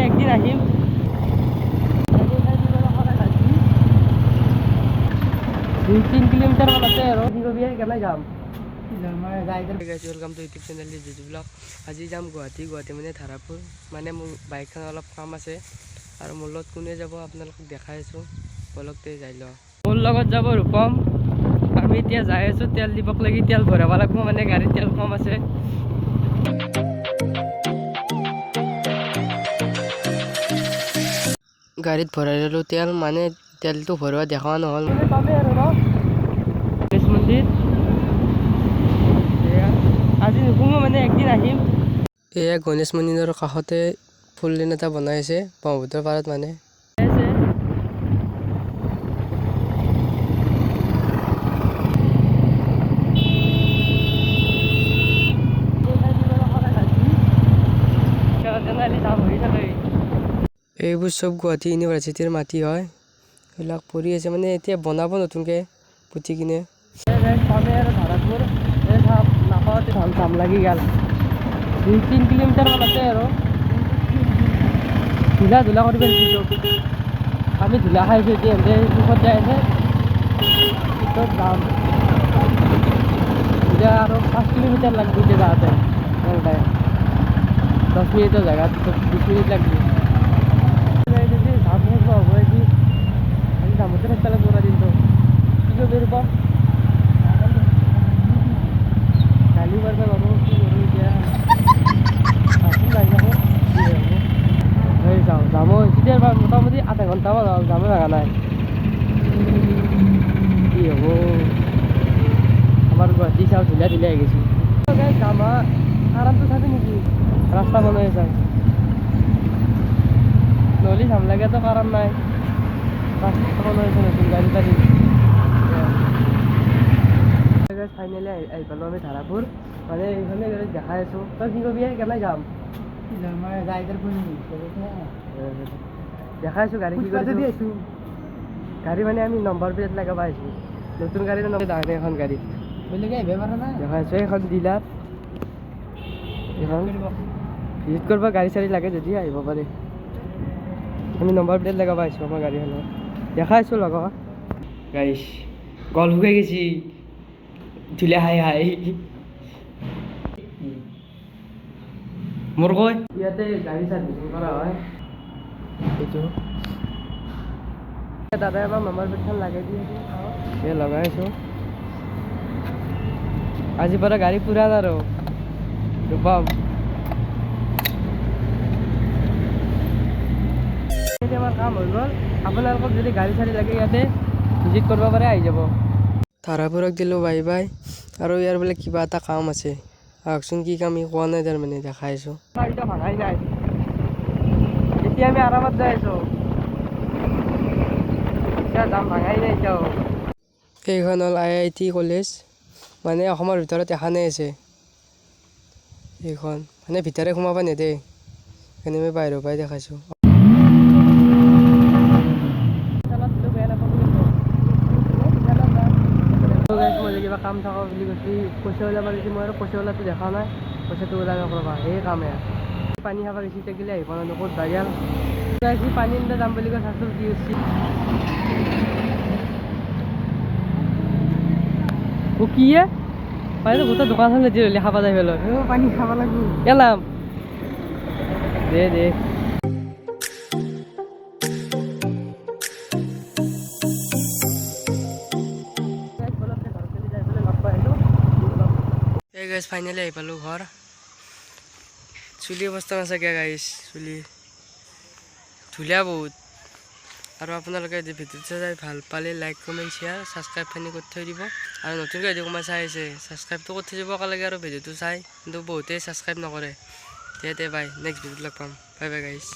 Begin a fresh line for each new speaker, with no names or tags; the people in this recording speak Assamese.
একদিন আহিম। 2-3 কিলোমিটাৰ মান আছে আৰু কেনে যাম। ৱেলকাম টু ইউটিউব চেনেল জিজু ব্লগ। আজি যাম গুৱাহাটী মানে ধাৰাপুৰ। মানে মোৰ বাইকখন অলপ কাম আছে আৰু মোৰ লগত কোনে যাব আপোনালোকক দেখাই আছোঁ। বলকতে যাই লওঁ। মোৰ লগত যাব ৰূপম। আমি এতিয়া যাই আছোঁ তেল দিবক লাগি, তেল ভৰাব লাগিব, মানে গাড়ীত তেল কম আছে। গাড়ীত ভৰাই ল'লোঁ তেল, মানে তেলটো ভৰোৱা দেখা নহ'ল। পাবে আৰু ন গণেশ মন্দিৰ আজি নুশুমো, মানে একদিন আহিম। এয়া গণেশ মন্দিৰৰ কাষতে ফুল লেন এটা বনাই আছে ব্ৰহ্মপুত্ৰৰ পাৰত মানে। এইবোৰ চব গুৱাহাটী ইউনিভাৰ্চিটিৰ মাটি হয়, এইবিলাক পৰি আছে, মানে এতিয়া বনাব নতুনকৈ পুতি কিনে। ধাৰাপুৰ নাপাওঁতে ধান লাগি গ'ল। 2-3 কিলোমিটাৰ মান আছে আৰু ধূলা কৰিব দিছোঁ। আমি ধূলা খাইছোঁ এতিয়া, পিছত যাই আছে পিছত যাম। এতিয়া আৰু 5 কিলোমিটাৰ লাগব এতিয়া যাওঁতে। 10 মিনিটৰ জেগাত 20 মিনিট লাগব। জামতে থাকতে লাগব না দিনটো। কি কৰিব ৰূপ গালি মাৰিব পাব, কি কৰোঁ এতিয়া। যাওঁ যামো তেতিয়া মোটামুটি আধা ঘণ্টামান হ'ল, যামো লগা নাই। কি হ'ব আমাৰ গুৱাহাটী চাওঁ ধুনীয়া আহি গৈছোঁ। যাম আৰামটো চাবি নেকি, ৰাস্তা বনাই চাই নহ'লে যাম লাগেতো কাৰণ নাই। ৰাস্তা বনাই আছে নতুন, গাড়ী তাড়ী। ফাইনেলি আহি পালোঁ আমি ধাৰাপুৰ। মানে এইফালে দেখাই আছোঁ। তই কি কবি কেনে যাম দেখাইছোঁ গাড়ী কি কৰিছোঁ। গাড়ী মানে আমি নম্বৰ প্লেট লগাব আহিছোঁ, নতুন গাড়ী ডাঙৰ এখন গাড়ী দেখাইছোঁ। এইখন ডিলাৰ, এইখন ভিজিট কৰিব গাড়ী চাড়ী লাগে যদি আহিব পাৰে। আমি নম্বৰ প্লেট লগাব আহিছোঁ আমাৰ গাড়ীখনত, দেখাইছোঁ লগত। গাইছ গল শুকাই গেছি ধুলে হাই মোৰ কয় ইয়াতে গাড়ী চাৰ্ভিচিং কৰা হয়। এইটো দাদাই আমাৰ নম্বৰ প্লেটখন লগাই দি আছে, লগাই আছোঁ। আজিৰ পৰা গাড়ী পুৰান আৰু ৰূপম। আমাৰ কাম হৈ গ'ল। আপোনালোকক যদি গাড়ী চাড়ী লাগে ইয়াতে ভিজিট কৰিব পাৰে, আহি যাব। ধাৰাপুৰক দিলোঁ বাই বাই। আৰু ইয়াৰ বোলে কিবা এটা কাম আছে, আহকচোন কি কাম ই কোৱা নাই, তাৰমানে দেখাই আছোঁ। ভাঙাই নাই, এতিয়া আমি আৰামত যাই আছোঁ। এতিয়া যাম ভাঙাই নাই এতিয়াও। এইখন হ'ল IIT কলেজ, মানে অসমৰ ভিতৰত এখনেই আছে এইখন, মানে ভিতৰে সোমাব নেদেই, সেইকাৰণে মই বাহিৰৰ পৰাই দেখাইছোঁ। মই কিবা কাম থকা বুলি কৈছি, পইচা ওলাব দিছে। মই আৰু পইচা ওলাটো দেখা নাই, পইচাটো ওলাই নকৰবা সেই কামে। পানী খাব গৈছি, থাকিলে আহিব নোৱাৰো, ক'ত বাগেল পানী আনিব যাম বুলি কৈ চাচোন কি হৈছি। কি পাৰিলে গোটেই দোকানখন লেটি হ'লে খাব যাই পেলাই পানী খাব লাগিব কেলাম দে গাইজ ফাইনেলি আহি পালোঁ ঘৰ। চুলি অৱস্থা নাচাগে গাইজ, চুলি ধুলীয়া বহুত। আৰু আপোনালোকে যদি ভিডিঅ'টো চাই ভাল পালে লাইক কমেণ্ট শ্বেয়াৰ ছাবস্ক্ৰাইব খিনি কৰি থৈ দিব। আৰু নতুনকৈ যদি কোনোবাই চাই আছে ছাবস্ক্ৰাইবটো কৰি থৈ দিব একেলগে, আৰু ভিডিঅ'টো চাই কিন্তু বহুতেই ছাবস্ক্ৰাইব নকৰে। তে বাই, নেক্সট ভিডিঅ'ত লগ পাম। Bye bye guys.